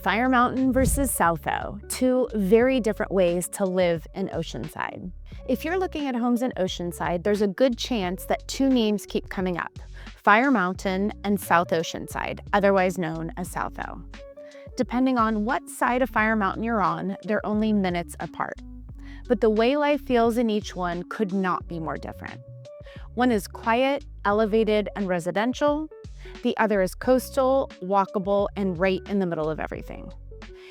Fire Mountain versus Southo, two very different ways to live in Oceanside. If you're looking at homes in Oceanside, there's a good chance that two names keep coming up: Fire Mountain and South Oceanside, otherwise known as Southo. Depending on what side of Fire Mountain you're on, they're only minutes apart. But the way life feels in each one could not be more different. One is quiet, elevated, and residential. The other is coastal, walkable, and right in the middle of everything.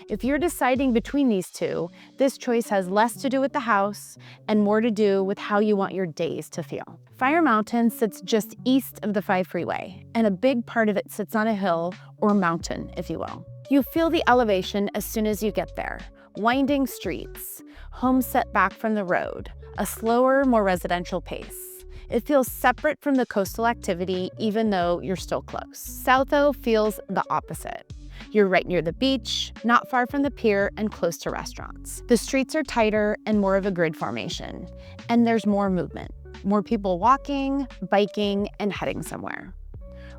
If you're deciding between these two, this choice has less to do with the house and more to do with how you want your days to feel. Fire Mountain sits just east of the 5 freeway, and a big part of it sits on a hill, or mountain, if you will. You feel the elevation as soon as you get there. Winding streets, homes set back from the road, a slower, more residential pace. It feels separate from the coastal activity, even though you're still close. Southo feels the opposite. You're right near the beach, not far from the pier, and close to restaurants. The streets are tighter and more of a grid formation, and there's more movement. More people walking, biking, and heading somewhere.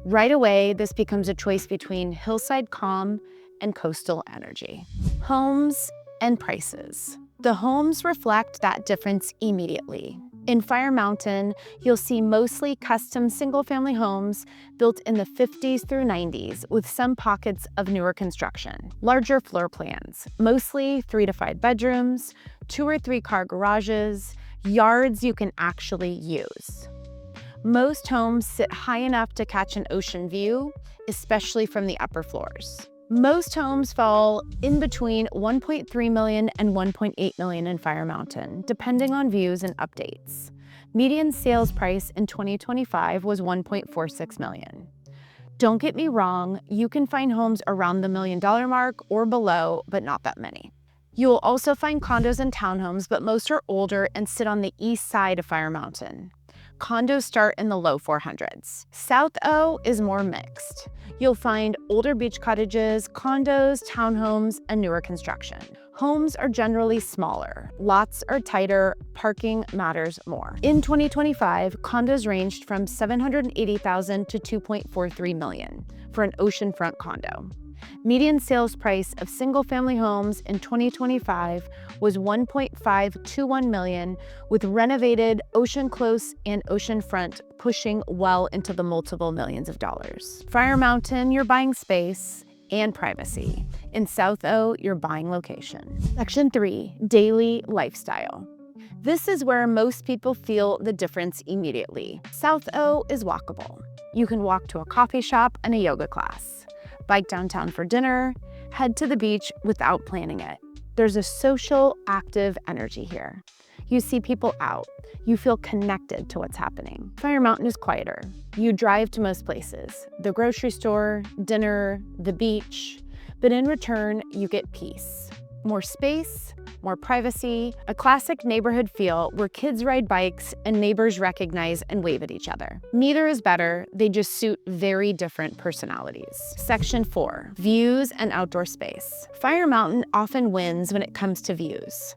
Right away, this becomes a choice between hillside calm and coastal energy. Homes and prices. The homes reflect that difference immediately. In Fire Mountain, you'll see mostly custom single-family homes built in the 50s through 90s with some pockets of newer construction. Larger floor plans, mostly 3 to 5 bedrooms, 2 or 3 car garages, yards you can actually use. Most homes sit high enough to catch an ocean view, especially from the upper floors. Most homes fall in between $1.3 million and $1.8 million in Fire Mountain, depending on views and updates. Median sales price in 2025 was $1.46 million. Don't get me wrong, you can find homes around the $1 million mark or below, but not that many. You will also find condos and townhomes, but most are older and sit on the east side of Fire Mountain. Condos start in the low 400s. Southo is more mixed. You'll find older beach cottages, condos, townhomes, and newer construction. Homes are generally smaller. Lots are tighter. Parking matters more. In 2025, condos ranged from $780,000 to $2.43 million for an oceanfront condo. Median sales price of single-family homes in 2025 was $1.521 million, with renovated ocean close and oceanfront pushing well into the multiple millions of dollars. Fire Mountain, you're buying space and privacy. In Southo, you're buying location. Section 3, daily lifestyle. This is where most people feel the difference immediately. Southo is walkable. You can walk to a coffee shop and a yoga class, bike downtown for dinner, head to the beach without planning it. There's a social, active energy here. You see people out. You feel connected to what's happening. Fire Mountain is quieter. You drive to most places, the grocery store, dinner, the beach, but in return, you get peace. More space, more privacy, a classic neighborhood feel where kids ride bikes and neighbors recognize and wave at each other. Neither is better, they just suit very different personalities. Section 4, views and outdoor space. Fire Mountain often wins when it comes to views.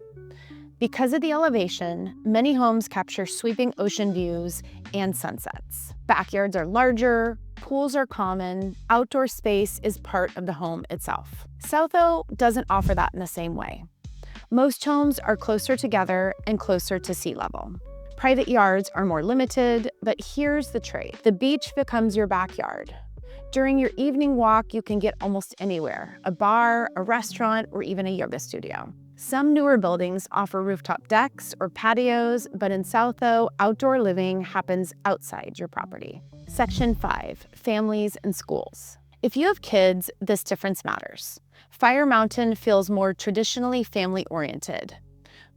Because of the elevation, many homes capture sweeping ocean views and sunsets. Backyards are larger, pools are common, outdoor space is part of the home itself. Southo doesn't offer that in the same way. Most homes are closer together and closer to sea level. Private yards are more limited, but here's the trade. The beach becomes your backyard. During your evening walk, you can get almost anywhere: a bar, a restaurant, or even a yoga studio. Some newer buildings offer rooftop decks or patios, but in Southo, outdoor living happens outside your property. Section 5, families and schools. If you have kids, this difference matters. Fire Mountain feels more traditionally family-oriented.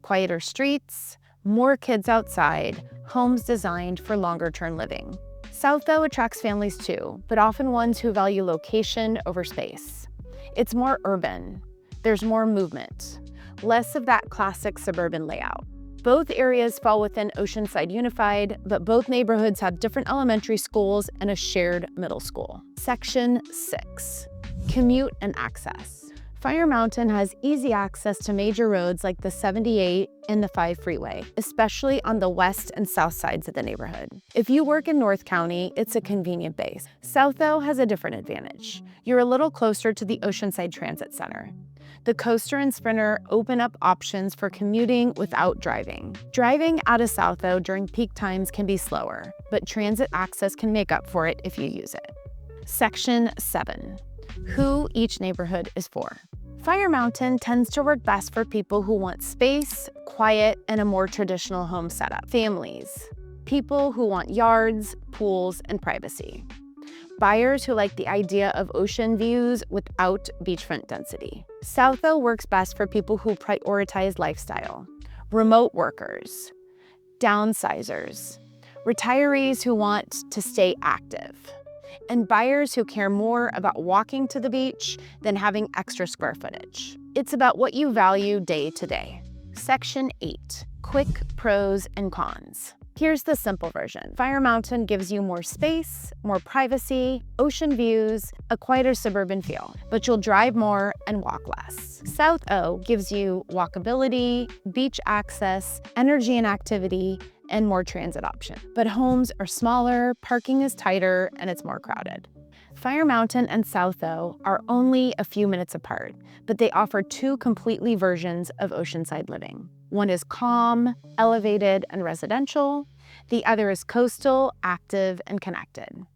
Quieter streets, more kids outside, homes designed for longer-term living. Southo attracts families too, but often ones who value location over space. It's more urban. There's more movement. Less of that classic suburban layout. Both areas fall within Oceanside Unified, but both neighborhoods have different elementary schools and a shared middle school. Section 6, commute and access. Fire Mountain has easy access to major roads like the 78 and the 5 freeway, especially on the west and south sides of the neighborhood. If you work in North County, it's a convenient base. South, though, has a different advantage. You're a little closer to the Oceanside Transit Center. The Coaster and Sprinter open up options for commuting without driving. Driving out of South, though, during peak times can be slower, but transit access can make up for it if you use it. Section 7. Who each neighborhood is for. Fire Mountain tends to work best for people who want space, quiet, and a more traditional home setup. Families. People who want yards, pools, and privacy. Buyers who like the idea of ocean views without beachfront density. Southo works best for people who prioritize lifestyle. Remote workers. Downsizers. Retirees who want to stay active. And buyers who care more about walking to the beach than having extra square footage. It's about what you value day to day. Section 8. Quick pros and cons. Here's the simple version. Fire Mountain gives you more space, more privacy, ocean views, a quieter suburban feel, but you'll drive more and walk less. South O gives you walkability, beach access, energy and activity, and more transit option. But homes are smaller, parking is tighter, and it's more crowded. Fire Mountain and South O are only a few minutes apart, but they offer two completely versions of Oceanside living. One is calm, elevated, and residential. The other is coastal, active, and connected.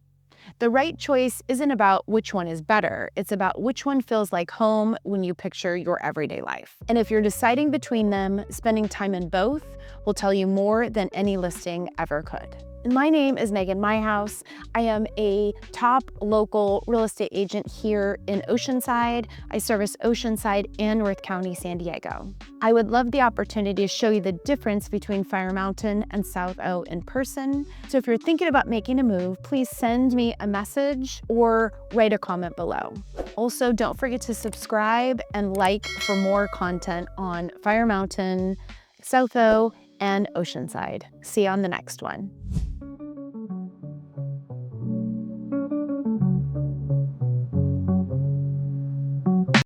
The right choice isn't about which one is better, it's about which one feels like home when you picture your everyday life. And if you're deciding between them, spending time in both will tell you more than any listing ever could. My name is Meghan Meihaus. I am a top local real estate agent here in Oceanside. I service Oceanside and North County, San Diego. I would love the opportunity to show you the difference between Fire Mountain and South O in person. So if you're thinking about making a move, please send me a message or write a comment below. Also, don't forget to subscribe and like for more content on Fire Mountain, South O, and Oceanside. See you on the next one.